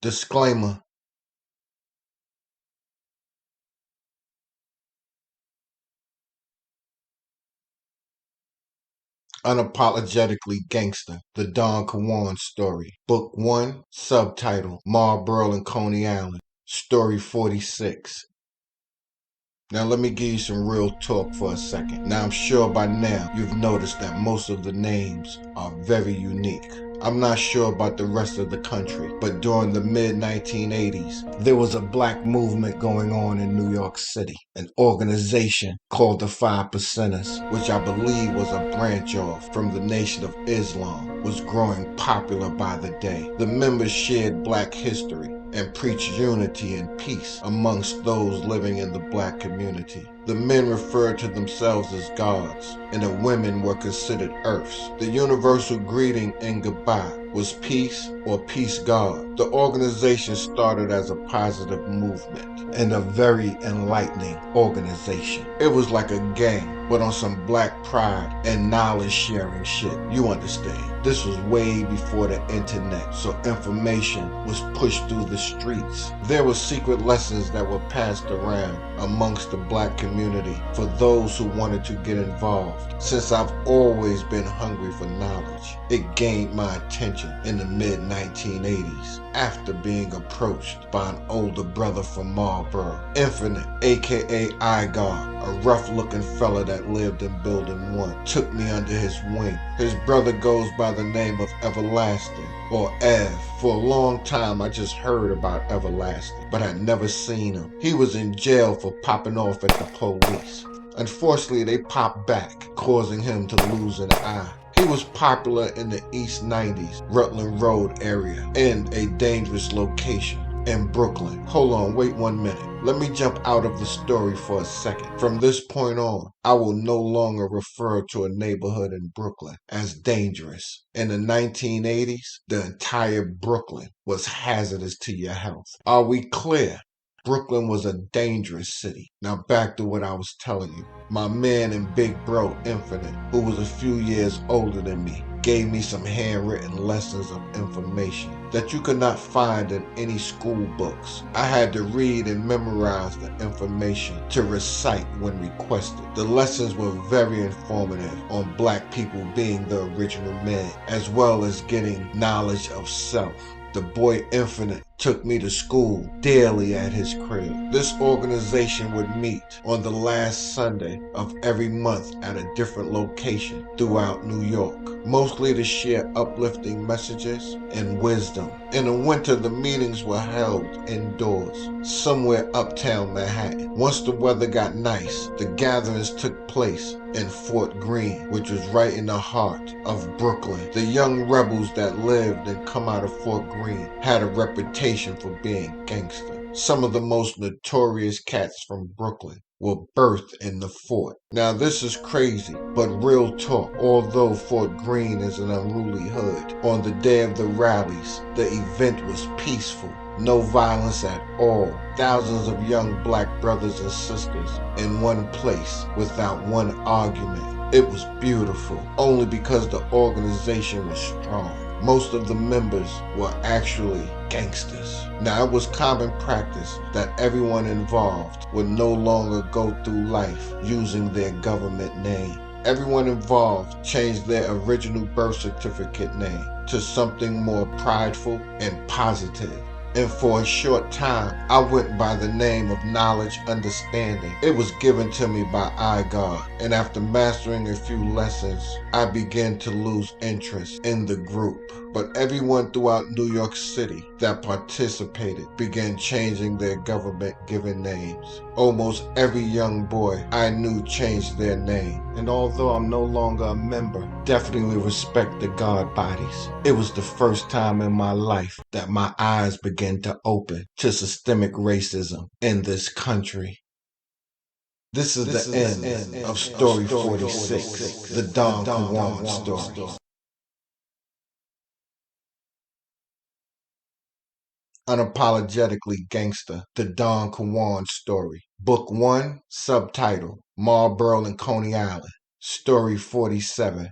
Disclaimer. Unapologetically Gangster, the Don Kawand story. Book 1, subtitle, Marlboro and Coney Island, Story 46. Now let me give you some real talk for a second. Now I'm sure by now you've noticed that most of the names are very unique. I'm not sure about the rest of the country, but during the mid-1980s, there was a black movement going on in New York City. An organization called the Five Percenters, which I believe was a branch off from the Nation of Islam, was growing popular by the day. The members shared black history and preached unity and peace amongst those living in the black community. The men referred to themselves as gods, and the women were considered earths. The universal greeting and goodbye was peace or peace God. The organization started as a positive movement and a very enlightening organization. It was like a gang, but on some black pride and knowledge sharing shit. You understand? This was way before the internet, so information was pushed through the streets. There were secret lessons that were passed around amongst the black community for those who wanted to get involved. Since I've always been hungry for knowledge, it gained my attention in the mid-1980s after being approached by an older brother from Marlboro, Infinite, aka Igar, a rough-looking fella that lived in Building 1, took me under his wing. His brother goes by the name of Everlasting, or Ev. For a long time I just heard about Everlasting, but I'd never seen him. He was in jail for popping off at the police. Unfortunately, they popped back, causing him to lose an eye. He was popular in the East 90s, Rutland Road area, in a dangerous location in Brooklyn. Hold on, wait 1 minute. Let me jump out of the story for a second. From this point on, I will no longer refer to a neighborhood in Brooklyn as dangerous. In the 1980s, the entire Brooklyn was hazardous to your health. Are we clear? Brooklyn was a dangerous city. Now back to what I was telling you. My man and big bro Infinite, who was a few years older than me, gave me some handwritten lessons of information that you could not find in any school books. I had to read and memorize the information to recite when requested. The lessons were very informative on black people being the original men, as well as getting knowledge of self. The boy Infinite took me to school daily at his crib. This organization would meet on the last Sunday of every month at a different location throughout New York, mostly to share uplifting messages and wisdom. In the winter, the meetings were held indoors, somewhere uptown Manhattan. Once the weather got nice, the gatherings took place in Fort Greene, which was right in the heart of Brooklyn. The young rebels that lived and come out of Fort Greene had a reputation for being gangster. Some of the most notorious cats from Brooklyn were birthed in the fort. Now this is crazy, but real talk. Although Fort Greene is an unruly hood, on the day of the rallies, the event was peaceful. No violence at all. Thousands of young black brothers and sisters in one place without one argument. It was beautiful, only because the organization was strong. Most of the members were actually gangsters. Now, it was common practice that everyone involved would no longer go through life using their government name. Everyone involved changed their original birth certificate name to something more prideful and positive. And for a short time, I went by the name of Knowledge Understanding. It was given to me by iGod, and after mastering a few lessons, I began to lose interest in the group. But everyone throughout New York City that participated began changing their government-given names. Almost every young boy I knew changed their name. And although I'm no longer a member, definitely respect the God bodies. It was the first time in my life that my eyes began to open to systemic racism in this country. This is the end of Story 46, the Don Kawand story. Unapologetically Gangster, the Don Kawand story. Book 1, subtitle, Marlboro and Coney Island, Story 47.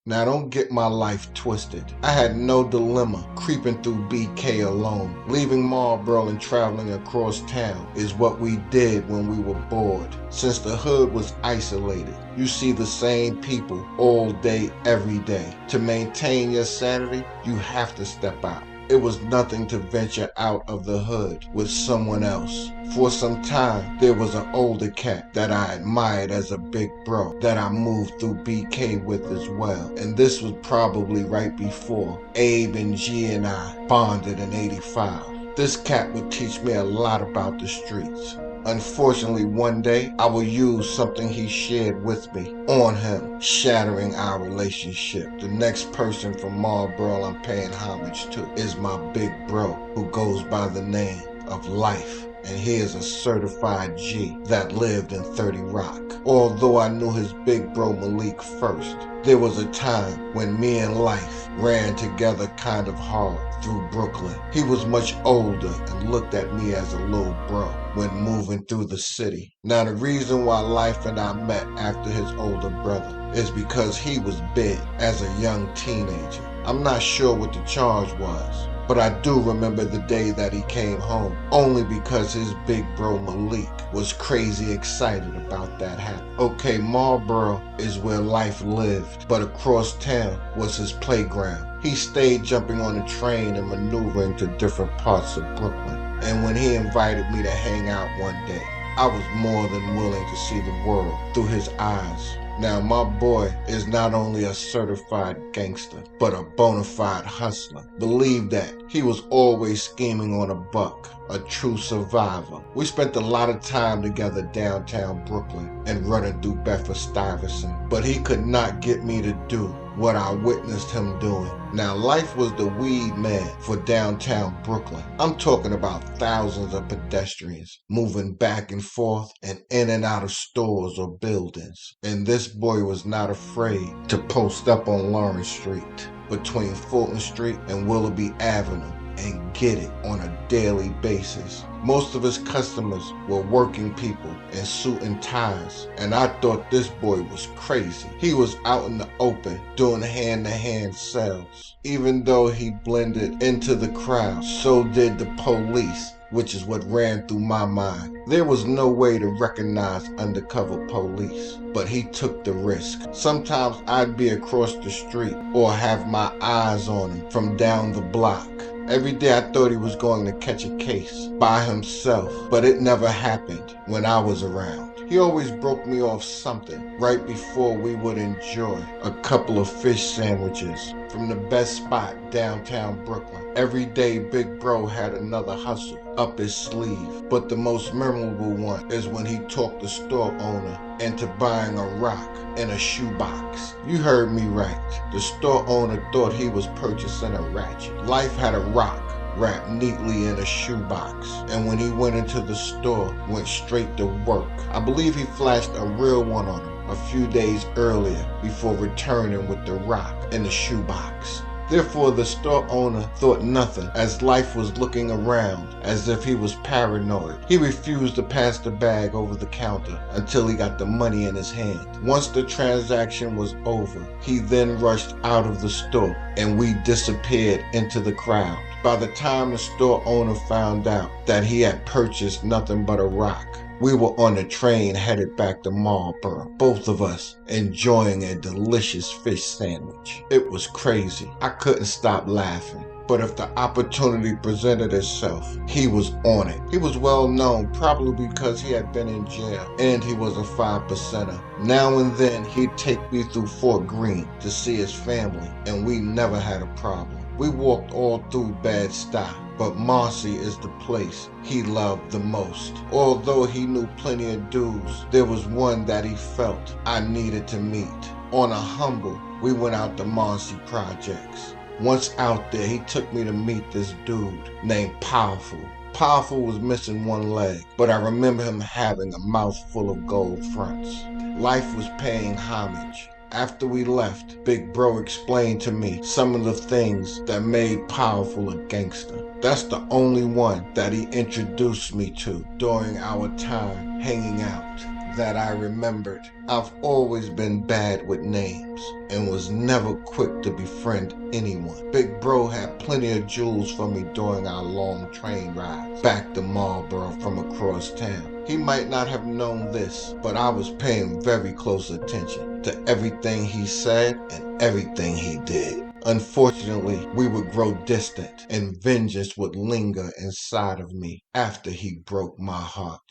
Now don't get my life twisted. I had no dilemma creeping through BK alone. Leaving Marlboro and traveling across town is what we did when we were bored. Since the hood was isolated, you see the same people all day, every day. To maintain your sanity, you have to step out. It was nothing to venture out of the hood with someone else. For some time, there was an older cat that I admired as a big bro that I moved through BK with as well. And this was probably right before Abe and G and I bonded in '85. This cat would teach me a lot about the streets. Unfortunately, one day, I will use something he shared with me on him, shattering our relationship. The next person from Marlboro I'm paying homage to is my big bro, who goes by the name of Life. And he is a certified G that lived in 30 Rock. Although I knew his big bro Malik first, there was a time when me and Life ran together kind of hard through Brooklyn. He was much older and looked at me as a little bro when moving through the city. Now the reason why Life and I met after his older brother is because he was big as a young teenager. I'm not sure what the charge was, but I do remember the day that he came home, only because his big bro Malik was crazy excited about that happening. Okay, Marlboro is where Life lived, but across town was his playground. He stayed jumping on the train and maneuvering to different parts of Brooklyn. And when he invited me to hang out one day, I was more than willing to see the world through his eyes. Now, my boy is not only a certified gangster, but a bona fide hustler. Believe that. He was always scheming on a buck, a true survivor. We spent a lot of time together downtown Brooklyn and running through Bedford-Stuyvesant, but he could not get me to do what I witnessed him doing. Now, Life was the weed man for downtown Brooklyn. I'm talking about thousands of pedestrians moving back and forth and in and out of stores or buildings. And this boy was not afraid to post up on Lawrence Street between Fulton Street and Willoughby Avenue and get it on a daily basis. Most of his customers were working people in suit and ties, and I thought this boy was crazy. He was out in the open doing hand-to-hand sales. Even though he blended into the crowd, so did the police, which is what ran through my mind. There was no way to recognize undercover police, but he took the risk. Sometimes I'd be across the street or have my eyes on him from down the block. Every day I thought he was going to catch a case by himself, but it never happened when I was around. He always broke me off something right before we would enjoy a couple of fish sandwiches from the best spot downtown Brooklyn. Every day Big Bro had another hustle up his sleeve, but the most memorable one is when he talked the store owner into buying a rock in a shoebox. You heard me right. The store owner thought he was purchasing a ratchet. Life had a rock wrapped neatly in a shoebox, and when he went into the store, went straight to work. I believe he flashed a real one on him a few days earlier before returning with the rock in the shoebox. Therefore, the store owner thought nothing as Life was looking around as if he was paranoid. He refused to pass the bag over the counter until he got the money in his hand. Once the transaction was over, he then rushed out of the store and we disappeared into the crowd. By the time the store owner found out that he had purchased nothing but a rock, we were on the train headed back to Marlboro, both of us enjoying a delicious fish sandwich. It was crazy. I couldn't stop laughing. But if the opportunity presented itself, he was on it. He was well known, probably because he had been in jail, and he was a 5%er. Now and then, he'd take me through Fort Greene to see his family, and we never had a problem. We walked all through Bed-Stuy, but Marcy is the place he loved the most. Although he knew plenty of dudes, there was one that he felt I needed to meet. On a humble, we went out to Marcy Projects. Once out there, he took me to meet this dude named Powerful. Powerful was missing one leg, but I remember him having a mouth full of gold fronts. Life was paying homage. After we left, Big Bro explained to me some of the things that made Powerful a gangster. That's the only one that he introduced me to during our time hanging out. that I remembered. I've always been bad with names and was never quick to befriend anyone. Big Bro had plenty of jewels for me during our long train rides back to Marlboro from across town. He might not have known this, but I was paying very close attention to everything he said and everything he did. Unfortunately, we would grow distant and vengeance would linger inside of me after he broke my heart.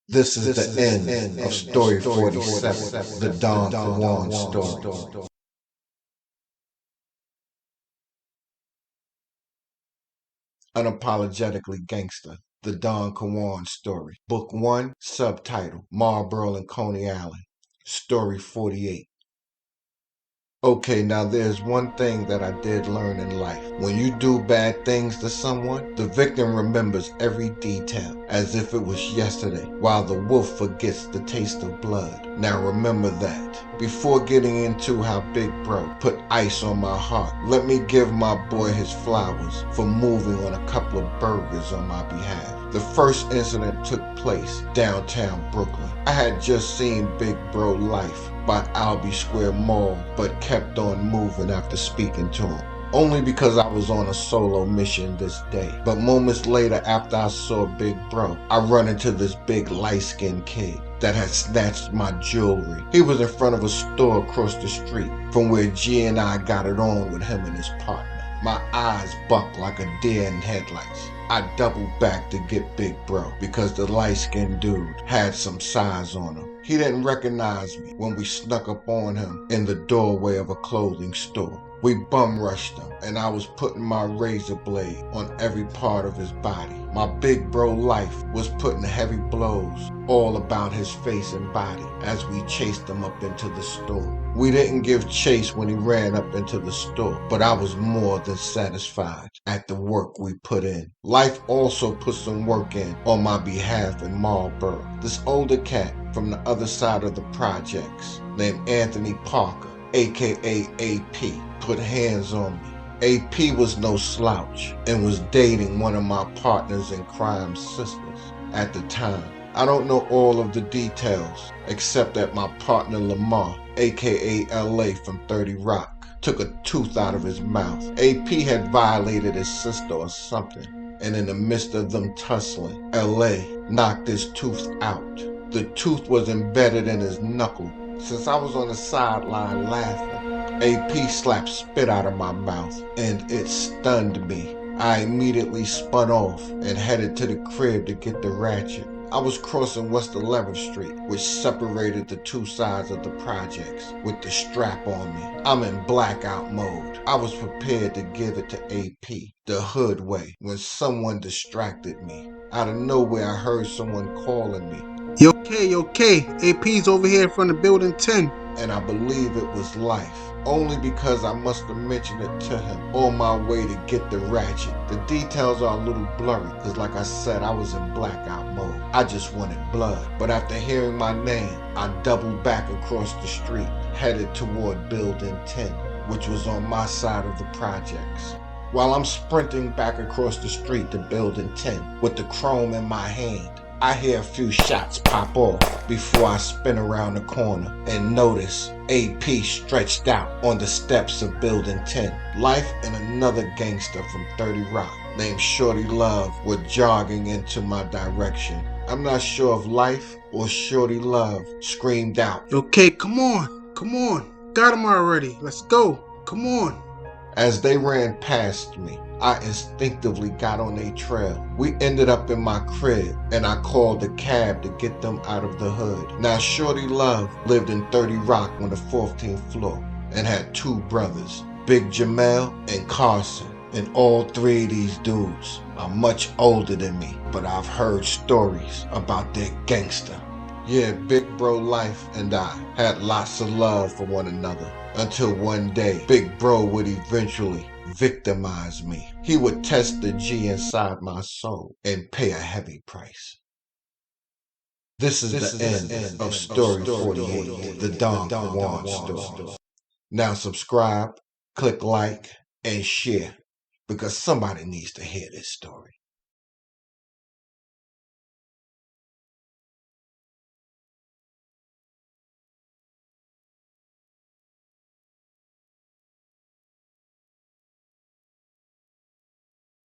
This is the end of Story 47, the Don Kawand story. Unapologetically Gangster, the Don Kawand story. Book 1, subtitle, Marlboro and Coney Island. Story 48. Okay, now there's one thing that I did learn in life. When you do bad things to someone, the victim remembers every detail as if it was yesterday, while the wolf forgets the taste of blood. Now remember that. Before getting into how Big Bro put ice on my heart, let me give my boy his flowers for moving on a couple of burgers on my behalf. The first incident took place downtown Brooklyn. I had just seen Big Bro Life by Albee Square Mall, but kept on moving after speaking to him. Only because I was on a solo mission this day. But moments later, after I saw Big Bro, I run into this big light-skinned kid that had snatched my jewelry. He was in front of a store across the street from where G and I got it on with him and his partner. My eyes bucked like a deer in headlights. I doubled back to get Big Bro because the light-skinned dude had some size on him. He didn't recognize me when we snuck up on him in the doorway of a clothing store. We bum rushed him, and I was putting my razor blade on every part of his body. My Big Bro Life was putting heavy blows all about his face and body as we chased him up into the store. We didn't give chase when he ran up into the store, but I was more than satisfied at the work we put in. Life also put some work in on my behalf in Marlboro. This older cat from the other side of the projects named Anthony Parker, aka AP, put hands on me. AP was no slouch and was dating one of my partners in crime sisters at the time. I don't know all of the details except that my partner Lamar, aka LA from 30 Rock, took a tooth out of his mouth. AP had violated his sister or something, and in the midst of them tussling, LA knocked his tooth out. The tooth was embedded in his knuckle. Since I was on the sideline laughing, AP slapped spit out of my mouth, and it stunned me. I immediately spun off and headed to the crib to get the ratchet. I was crossing West 11th Street, which separated the two sides of the projects, with the strap on me. I'm in blackout mode. I was prepared to give it to AP, the hood way, when someone distracted me. Out of nowhere, I heard someone calling me. You okay? AP's over here from the building 10. And I believe it was Life, only because I must have mentioned it to him on my way to get the ratchet. The details are a little blurry, because like I said, I was in blackout mode. I just wanted blood. But after hearing my name, I doubled back across the street, headed toward building 10, which was on my side of the projects. While I'm sprinting back across the street to building 10 with the chrome in my hand, I hear a few shots pop off before I spin around the corner and notice AP stretched out on the steps of building 10. Life and another gangster from 30 Rock named Shorty Love were jogging into my direction. I'm not sure if Life or Shorty Love screamed out, Okay, come on. Got him already. Let's go. Come on. As they ran past me, I instinctively got on their trail. We ended up in my crib, and I called a cab to get them out of the hood. Now, Shorty Love lived in 30 Rock on the 14th floor and had two brothers, Big Jamel and Carson. And all three of these dudes are much older than me, but I've heard stories about their gangster. Yeah, Big Bro Life and I had lots of love for one another until one day Big Bro would eventually victimize me. He would test the G inside my soul and pay a heavy price. This is the end of Story 48, the Don Kawand story. Now subscribe, click like, and share, because somebody needs to hear this story.